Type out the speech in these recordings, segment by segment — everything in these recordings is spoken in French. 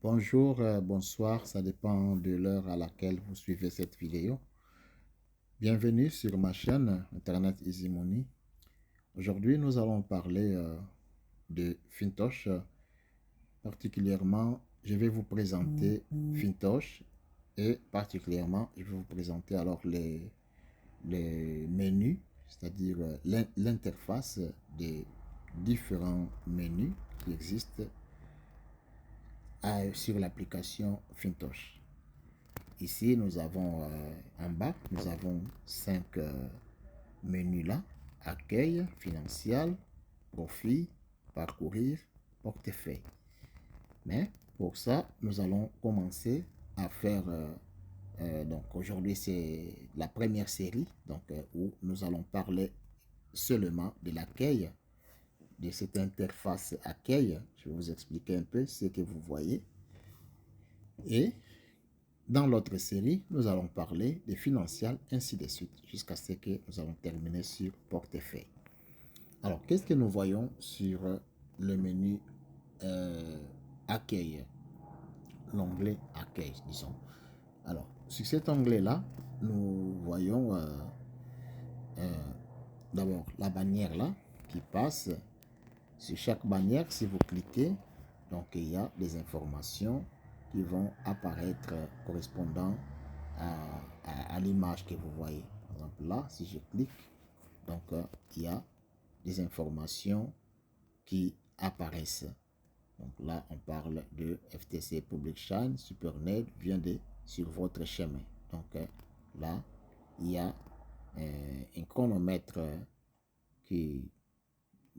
Bonjour, bonsoir, ça dépend de l'heure à laquelle vous suivez cette vidéo. Bienvenue sur ma chaîne Internet Easy Money. Aujourd'hui, nous allons parler de Fintosh. Particulièrement, je vais vous présenter Fintosh et particulièrement, je vais vous présenter alors les menus, c'est-à-dire l'interface des différents menus qui existent sur l'application Fintosh. Ici, nous avons en bas, nous avons 5 menus là. Accueil, financier, profit, parcourir, portefeuille. Mais pour ça, nous allons commencer à faire, donc aujourd'hui c'est la première série, donc où nous allons parler seulement de l'accueil, de cette interface accueil. Je vais vous expliquer un peu ce que vous voyez. Et dans l'autre série, nous allons parler des financiers, ainsi de suite, jusqu'à ce que nous allons terminer sur portefeuille. Alors, qu'est-ce que nous voyons sur le menu accueil, l'onglet accueil, disons. Alors, sur cet onglet-là, nous voyons d'abord la bannière là qui passe. Sur chaque bannière, si vous cliquez, donc il y a des informations qui vont apparaître correspondant à l'image que vous voyez. Par exemple, là, si je clique, donc il y a des informations qui apparaissent. Donc là, on parle de FTC Public Shine, SuperNet vient de sur votre chemin. Donc là, il y a un chronomètre qui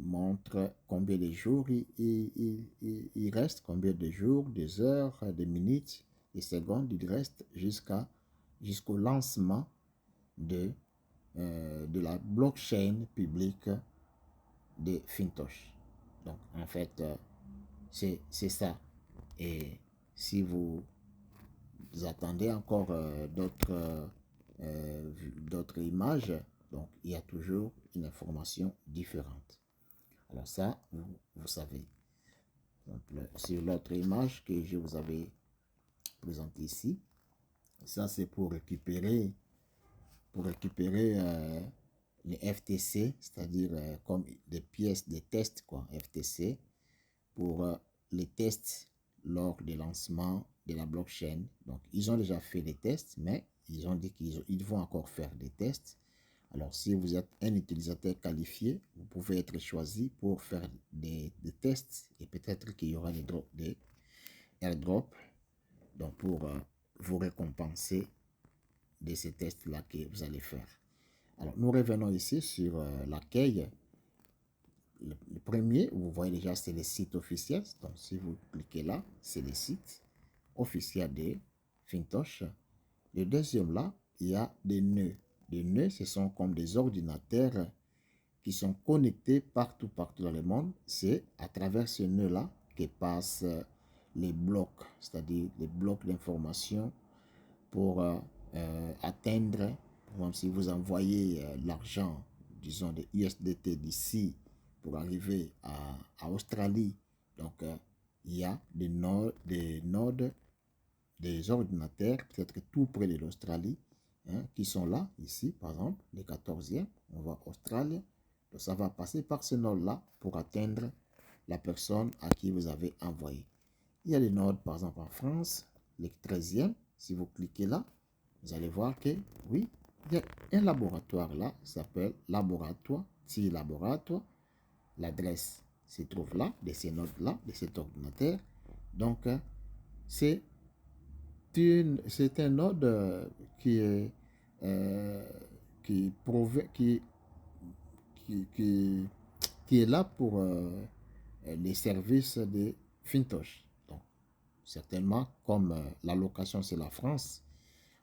montre combien de jours il reste, combien de jours, des heures, des minutes, des secondes il reste jusqu'au lancement de la blockchain publique de Fintosh. Donc en fait, c'est ça. Et si vous attendez encore d'autres images, donc il y a toujours une information différente. Alors ça, vous savez. Donc, sur l'autre image que je vous avais présentée ici, ça c'est pour récupérer les FTC, c'est-à-dire comme des pièces de tests, quoi, FTC, pour les tests lors du lancement de la blockchain. Donc, ils ont déjà fait des tests, mais ils ont dit qu'ils vont encore faire des tests. Alors, si vous êtes un utilisateur qualifié, vous pouvez être choisi pour faire des tests et peut-être qu'il y aura des airdrops donc pour vous récompenser de ces tests-là que vous allez faire. Alors, nous revenons ici sur l'accueil. Le premier, vous voyez déjà, c'est le site officiel. Donc, si vous cliquez là, c'est le site officiel de Fintosh. Le deuxième là, il y a des nœuds. Les nœuds, ce sont comme des ordinateurs qui sont connectés partout dans le monde. C'est à travers ce nœud-là que passent les blocs, c'est-à-dire les blocs d'information pour atteindre, par exemple, si vous envoyez l'argent, disons des USDT d'ici pour arriver à Australie, donc il y a nodes, des ordinateurs, peut-être tout près de l'Australie, hein, qui sont là, ici, par exemple, les 14e, on voit Australie, donc ça va passer par ce node-là pour atteindre la personne à qui vous avez envoyé. Il y a des nodes, par exemple, en France, les 13e, si vous cliquez là, vous allez voir que, oui, il y a un laboratoire là, qui s'appelle laboratoire, laboratoire. L'adresse se trouve là, de ces nodes-là, de cet ordinateur. Donc, c'est un node qui est, euh, qui, qui, qui, qui est là pour les services de Fintosh. Donc, certainement, comme la location c'est la France,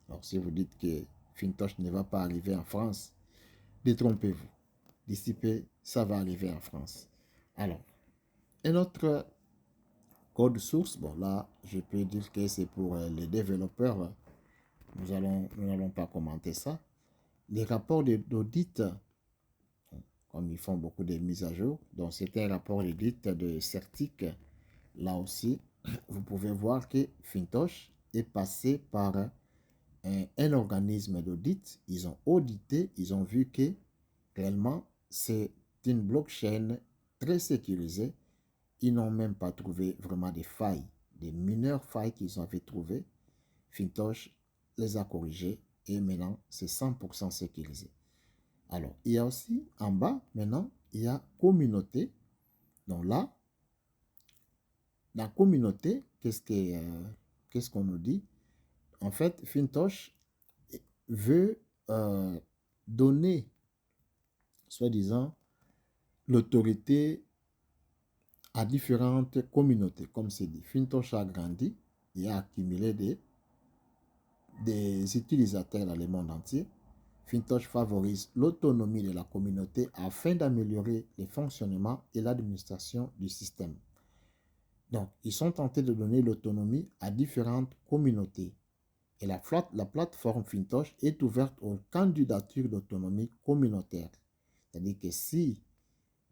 alors si vous dites que Fintosh ne va pas arriver en France, détrompez-vous. D'ici peu, ça va arriver en France. Alors, un autre code source, bon là, je peux dire que c'est pour les développeurs. Nous n'allons pas commenter ça. Les rapports d'audit, comme ils font beaucoup de mises à jour, donc c'est un rapport d'audit de Certic. Là aussi, vous pouvez voir que Fintosh est passé par un organisme d'audit. Ils ont audité, ils ont vu que réellement c'est une blockchain très sécurisée. Ils n'ont même pas trouvé vraiment des failles, des mineures failles qu'ils avaient trouvées. Fintosh les a corrigées et maintenant c'est 100% sécurisé. Alors, il y a aussi en bas, maintenant, il y a communauté. Donc là, la communauté, qu'est-ce qu'on nous dit? En fait, Fintosh veut donner, soi-disant, l'autorité à différentes communautés. Comme c'est dit, Fintosh a grandi et a accumulé des utilisateurs dans le monde entier. Fintosh favorise l'autonomie de la communauté afin d'améliorer le fonctionnement et l'administration du système. Donc, ils sont tentés de donner l'autonomie à différentes communautés. Et la plateforme Fintosh est ouverte aux candidatures d'autonomie communautaire. C'est-à-dire que si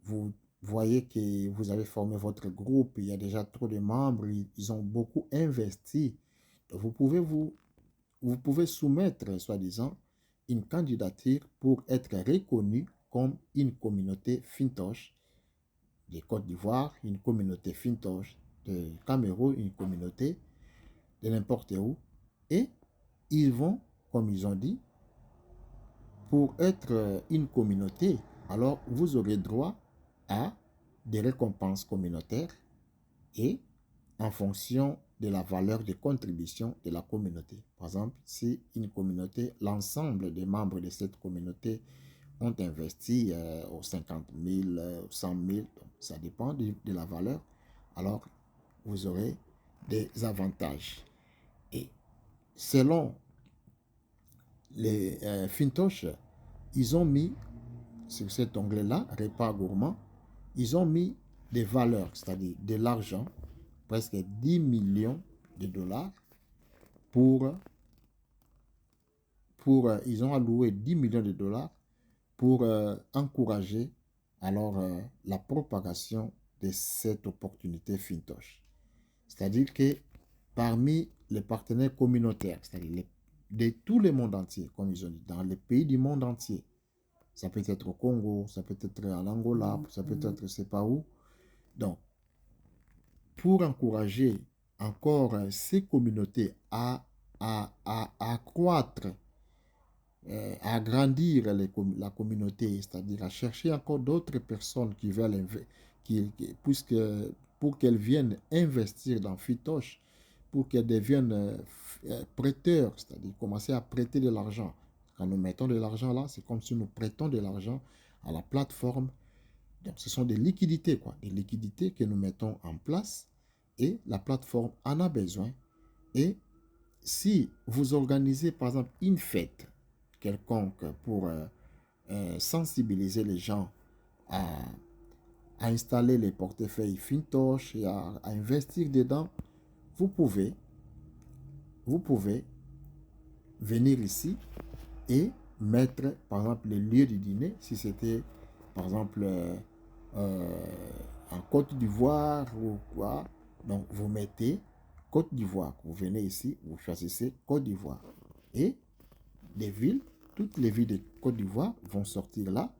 vous voyez que vous avez formé votre groupe, il y a déjà trop de membres, ils ont beaucoup investi, vous pouvez soumettre, soi-disant, une candidature pour être reconnu comme une communauté Fintosh de Côte d'Ivoire, une communauté Fintosh de Cameroun, une communauté de n'importe où. Et ils vont, comme ils ont dit, pour être une communauté, alors vous aurez droit à des récompenses communautaires et en fonction de la valeur de contribution de la communauté. Par exemple, si une communauté, l'ensemble des membres de cette communauté ont investi aux 50 000, 100 000, ça dépend de la valeur, alors vous aurez des avantages. Et selon les Fintosh, ils ont mis sur cet onglet-là, repas gourmand, ils ont mis des valeurs, c'est-à-dire de l'argent, presque 10 millions de dollars ils ont alloué 10 millions de dollars pour encourager alors la propagation de cette opportunité Fintosh. C'est-à-dire que parmi les partenaires communautaires, c'est-à-dire de tout le monde entier, comme ils ont dit, dans les pays du monde entier, ça peut être au Congo, ça peut être en Angola, ça peut être je ne sais pas où. Donc, pour encourager encore ces communautés à accroître, à agrandir la communauté, c'est-à-dire à chercher encore d'autres personnes qui veulent, puisque, pour qu'elles viennent investir dans Fintosh, pour qu'elles deviennent prêteurs, c'est-à-dire commencer à prêter de l'argent. Quand nous mettons de l'argent là, c'est comme si nous prêtons de l'argent à la plateforme. Donc, ce sont des liquidités, quoi, des liquidités que nous mettons en place et la plateforme en a besoin. Et si vous organisez, par exemple, une fête quelconque pour sensibiliser les gens à, installer les portefeuilles Fintosh et à investir dedans, vous pouvez venir ici et mettre, par exemple, le lieu du dîner, si c'était, par exemple, en Côte d'Ivoire ou quoi. Donc, vous mettez Côte d'Ivoire. Vous venez ici, vous choisissez Côte d'Ivoire. Et des villes, toutes les villes de Côte d'Ivoire vont sortir là.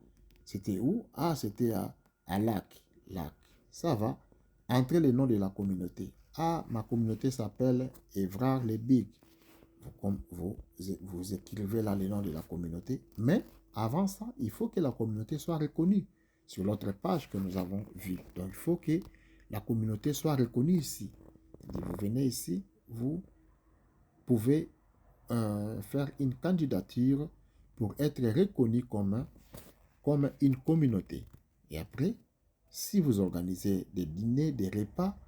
C'était où? Ah, c'était à Lac. Ça va. Entrez le nom de la communauté. Ah, ma communauté s'appelle Évrard les Big. Vous écrivez là le nom de la communauté. Mais avant ça, il faut que la communauté soit reconnue sur l'autre page que nous avons vue. Donc, il faut que la communauté soit reconnue ici. Vous venez ici, vous pouvez faire une candidature pour être reconnu comme une communauté. Et après, si vous organisez des dîners, des repas,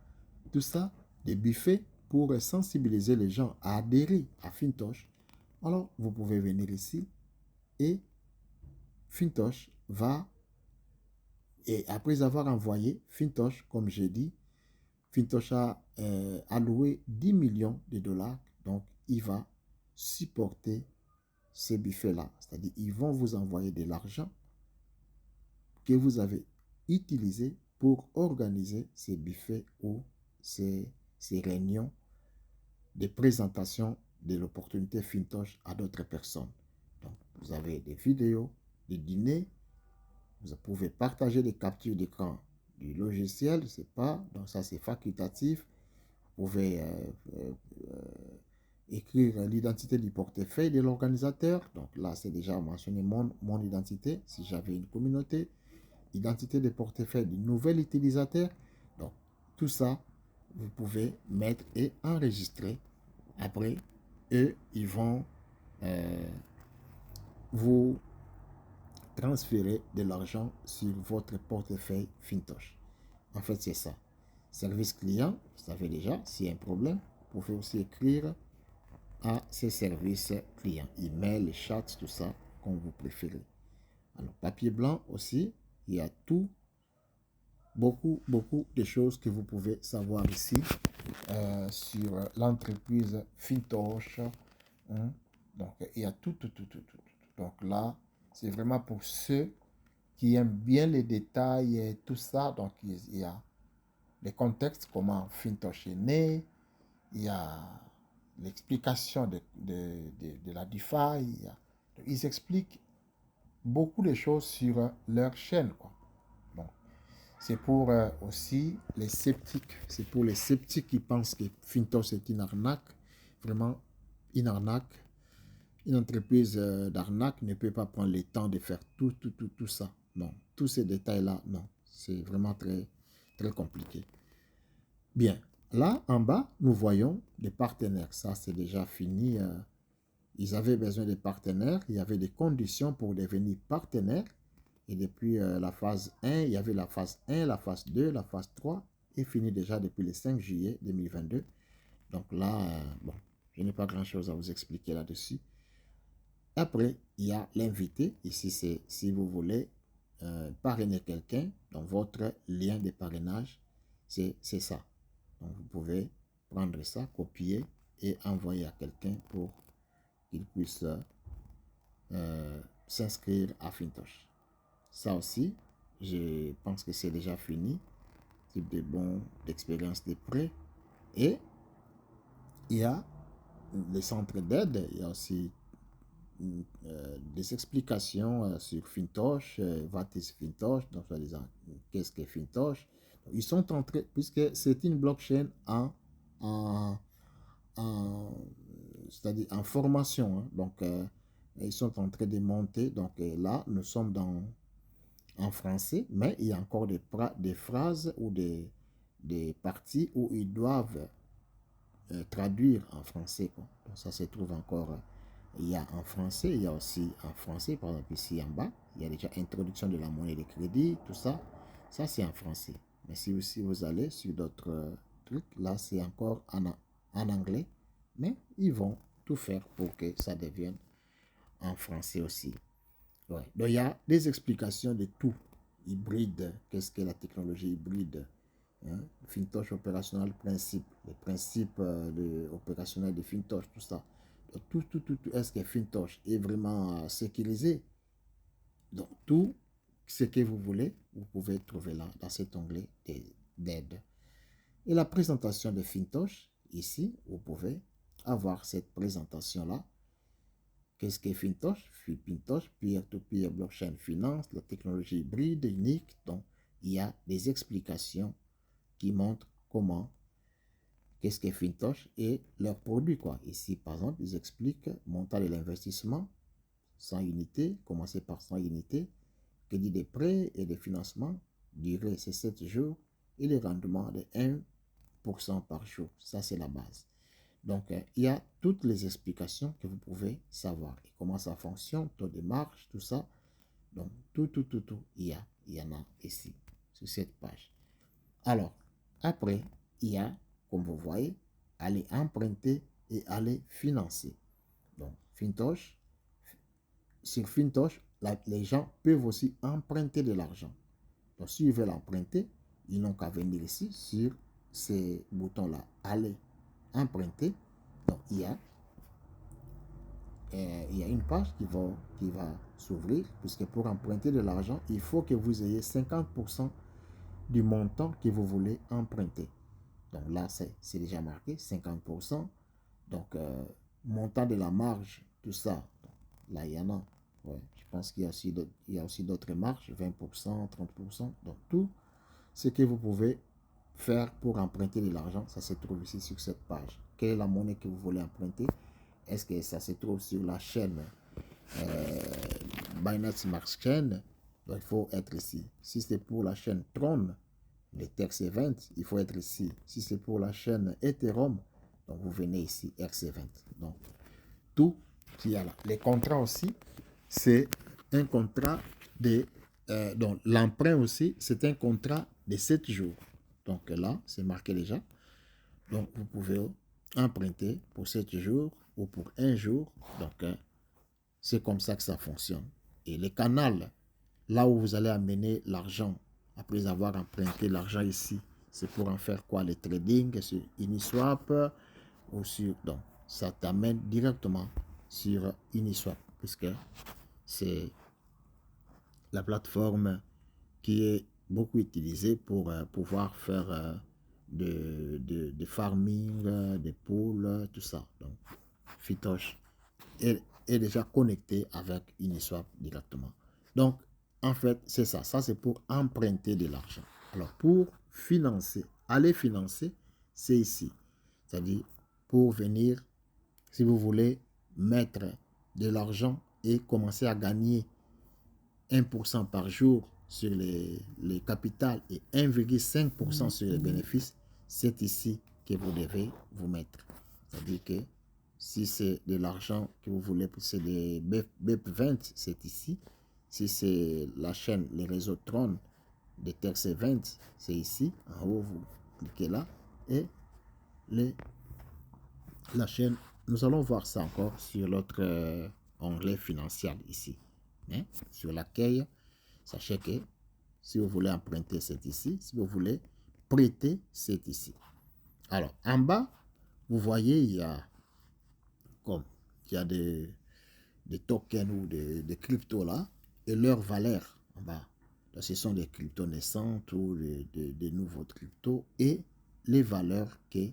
tout ça, des buffets pour sensibiliser les gens à adhérer à Fintosh, alors vous pouvez venir ici et Fintosh va, et après avoir envoyé Fintosh, comme j'ai dit, Fintosh a alloué 10 millions de dollars, donc il va supporter ces buffets-là. C'est-à-dire, ils vont vous envoyer de l'argent que vous avez utilisé pour organiser ces buffets ou ces ces réunions de présentation de l'opportunité Fintosh à d'autres personnes. Donc, vous avez des vidéos, des dîners, vous pouvez partager des captures d'écran du logiciel, je sais pas, donc ça c'est facultatif. Vous pouvez écrire l'identité du portefeuille de l'organisateur. Donc là, c'est déjà mentionné mon identité, si j'avais une communauté. Identité de portefeuille du nouvel utilisateur. Donc, tout ça, vous pouvez mettre et enregistrer. Après, eux, ils vont vous transférer de l'argent sur votre portefeuille Fintosh. En fait, c'est ça. Service client, vous savez déjà, s'il y a un problème, vous pouvez aussi écrire à ces services clients, email, chat, tout ça, comme vous préférez. Alors, papier blanc aussi, il y a tout, beaucoup de choses que vous pouvez savoir ici sur l'entreprise Fintosh. Hein. Donc, il y a tout. Donc là, c'est vraiment pour ceux qui aiment bien les détails et tout ça. Donc, il y a les contextes, comment Fintosh est né, il y a l'explication de la DeFi. Ils expliquent beaucoup de choses sur leur chaîne, quoi. Donc, c'est pour aussi les sceptiques. C'est pour les sceptiques qui pensent que Fintosh est une arnaque. Vraiment, une arnaque. Une entreprise d'arnaque ne peut pas prendre le temps de faire tout ça. Non, tous ces détails-là, non. C'est vraiment très compliqué. Bien, là, en bas, nous voyons des partenaires. Ça, c'est déjà fini. Ils avaient besoin de partenaires. Il y avait des conditions pour devenir partenaire. Et depuis la phase 1, il y avait la phase 1, la phase 2, la phase 3. Et fini déjà depuis le 5 juillet 2022. Donc là, bon, je n'ai pas grand-chose à vous expliquer là-dessus. Après, il y a l'invité. Ici, c'est si vous voulez parrainer quelqu'un. Donc, votre lien de parrainage, c'est ça. Donc, vous pouvez prendre ça, copier et envoyer à quelqu'un pour qu'il puisse s'inscrire à Fintosh. Ça aussi, je pense que c'est déjà fini. Type de bon, d'expérience de prêt. Et il y a les centres d'aide. Il y a aussi des explications sur Fintosh, what is Fintosh, donc soi-disant, qu'est-ce que Fintosh. Ils sont en train, puisque c'est une blockchain en c'est-à-dire en formation, hein, donc ils sont en train de monter, donc là, nous sommes en français, mais il y a encore des phrases ou des parties où ils doivent traduire en français, quoi. Donc ça se trouve encore... il y a en français, il y a aussi en français, par exemple ici en bas, il y a déjà introduction de la monnaie de crédit, tout ça. Ça, c'est en français. Mais si aussi vous allez sur d'autres trucs, là, c'est encore en anglais. Mais ils vont tout faire pour que ça devienne en français aussi. Ouais. Donc, il y a des explications de tout. Hybride, qu'est-ce que la technologie hybride? Hein? Fintosh opérationnel principe, les principes opérationnels de Fintosh, tout ça. Tout. Est-ce que Fintosh est vraiment sécurisé? Donc, tout ce que vous voulez, vous pouvez trouver là, dans cet onglet d'aide. Et la présentation de Fintosh, ici, vous pouvez avoir cette présentation-là. Qu'est-ce que Fintosh? Fintosh, peer-to-peer blockchain finance, la technologie hybride, unique. Donc, il y a des explications qui montrent comment, qu'est-ce que Fintosh et leurs produits, quoi. Ici, par exemple, ils expliquent montant de l'investissement, 100 unités, commencer par 100 unités, crédit des prêts et des financements, durée c'est 7 jours, et le rendement de 1% par jour. Ça, c'est la base. Donc, il y a toutes les explications que vous pouvez savoir. Et comment ça fonctionne, taux de marge, tout ça. Donc, tout, il y en a ici, sur cette page. Alors, après, il y a, comme vous voyez, aller emprunter et aller financer. Donc, Fintosh, sur Fintosh, les gens peuvent aussi emprunter de l'argent. Donc, s'ils veulent emprunter, ils n'ont qu'à venir ici sur ces boutons-là. Aller emprunter. Donc, il y a une page qui va s'ouvrir, puisque pour emprunter de l'argent, il faut que vous ayez 50% du montant que vous voulez emprunter. Donc là, c'est déjà marqué 50%. Donc, montant de la marge, tout ça. Donc, là, il y en a. Ouais, je pense qu'il y a aussi d'autres marges, 20%, 30%. Donc, tout ce que vous pouvez faire pour emprunter de l'argent, ça se trouve ici sur cette page. Quelle est la monnaie que vous voulez emprunter? Est-ce que ça se trouve sur la chaîne Binance Smart Chain? Donc, il faut être ici. Si c'est pour la chaîne Tron, le TRC20, il faut être ici. Si c'est pour la chaîne Ethereum, donc vous venez ici, RC20. Donc, tout qu'il y a là. Les contrats aussi, c'est un contrat de... donc, l'emprunt aussi, c'est un contrat de 7 jours. Donc là, c'est marqué déjà. Donc, vous pouvez emprunter pour 7 jours ou pour un jour. Donc, c'est comme ça que ça fonctionne. Et les canaux, là où vous allez amener l'argent, après avoir emprunté l'argent ici, c'est pour en faire quoi? Le trading sur Uniswap ou sur... Donc, ça t'amène directement sur Uniswap, puisque c'est la plateforme qui est beaucoup utilisée pour pouvoir faire de farming, des poules, tout ça. Donc, Fitosh est déjà connecté avec Uniswap directement. Donc, en fait, c'est ça. Ça, c'est pour emprunter de l'argent. Alors, pour financer, aller financer, c'est ici. C'est-à-dire, pour venir, si vous voulez mettre de l'argent et commencer à gagner 1% par jour sur les capitales et 1,5% sur les bénéfices, c'est ici que vous devez vous mettre. C'est-à-dire que si c'est de l'argent que vous voulez, c'est des BEP20, c'est ici. Si c'est la chaîne, les réseaux Tron de TRC20, c'est ici. En haut, vous cliquez là. Et la chaîne, nous allons voir ça encore sur l'autre onglet financier ici. Hein, sur laquelle, sachez que si vous voulez emprunter, c'est ici. Si vous voulez prêter, c'est ici. Alors, en bas, vous voyez, il y a des tokens ou des cryptos là, et leur valeur en bas. Donc, ce sont des cryptos naissantes ou des nouveaux cryptos et les valeurs que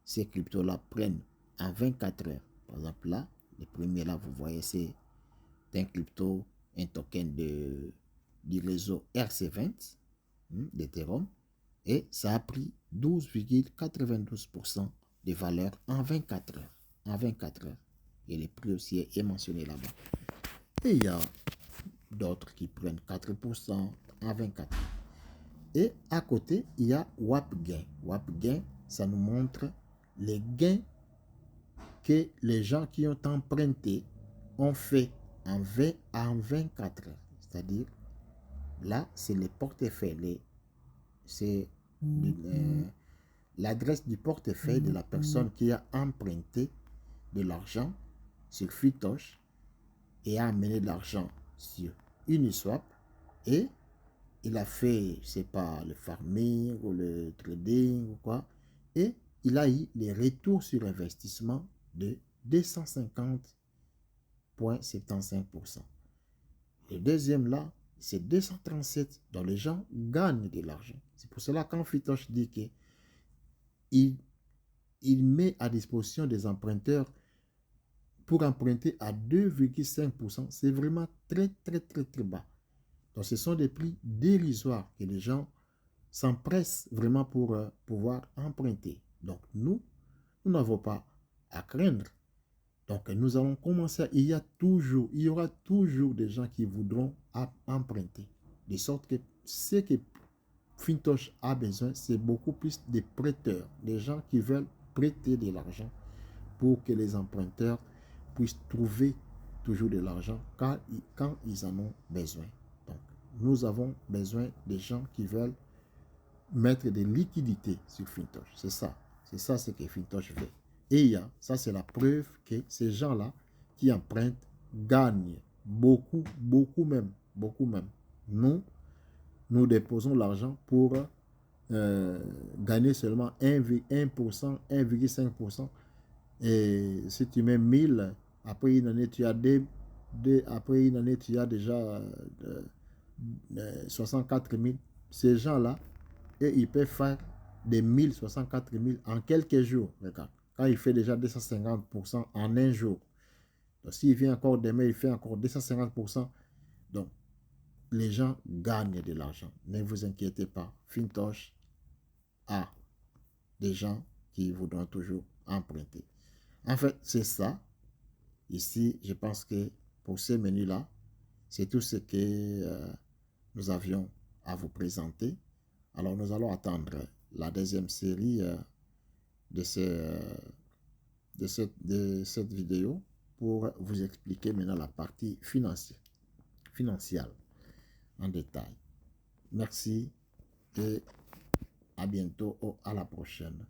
ces cryptos-là prennent en 24 heures. Par exemple, là, le premier là, vous voyez, c'est un crypto, un token du réseau RC20 d'Ethereum, et ça a pris 12,92% de valeur en 24 heures. En 24 heures. Et le prix aussi est mentionné là-bas. Et il y a d'autres qui prennent 4% en 24 heures. Et à côté, il y a WapGain. WapGain, ça nous montre les gains que les gens qui ont emprunté ont fait en 24 heures. C'est-à-dire, là, c'est le portefeuille. C'est l'adresse du portefeuille de la personne qui a emprunté de l'argent sur Fitosh et a amené de l'argent sur Uniswap et il a fait, je sais pas, le farming ou le trading ou quoi, et il a eu les retours sur investissement de 250,75%. Le deuxième là, c'est 237, dont les gens gagnent de l'argent. C'est pour cela quand Fitosh dit que il met à disposition des emprunteurs pour emprunter à 2,5%, c'est vraiment très bas. Donc ce sont des prix dérisoires que les gens s'empressent vraiment pour pouvoir emprunter. Donc nous n'avons pas à craindre. Donc nous allons commencer, il y aura toujours des gens qui voudront emprunter. De sorte que ce que Fintosh a besoin, c'est beaucoup plus de prêteurs, des gens qui veulent prêter de l'argent pour que les emprunteurs puissent trouver toujours de l'argent quand ils en ont besoin. Donc, nous avons besoin des gens qui veulent mettre des liquidités sur Fintosh. C'est ça ce que Fintosh veut. Et ça c'est la preuve que ces gens-là qui empruntent gagnent beaucoup même. Nous déposons l'argent pour gagner seulement 1%, 1,5%. Et si tu mets 1000, après une année, tu as après une année, tu as déjà 64 000. Ces gens-là, et ils peuvent faire des 1064 000 en quelques jours. Regarde, quand il fait déjà 250% en un jour. Donc, s'il vient encore demain, il fait encore 250%. Donc, les gens gagnent de l'argent. Ne vous inquiétez pas. Fintosh a des gens qui voudront toujours emprunter. En fait, c'est ça. Ici, je pense que pour ces menus-là, c'est tout ce que nous avions à vous présenter. Alors, nous allons attendre la deuxième série de cette vidéo pour vous expliquer maintenant la partie financière en détail. Merci et à bientôt ou à la prochaine.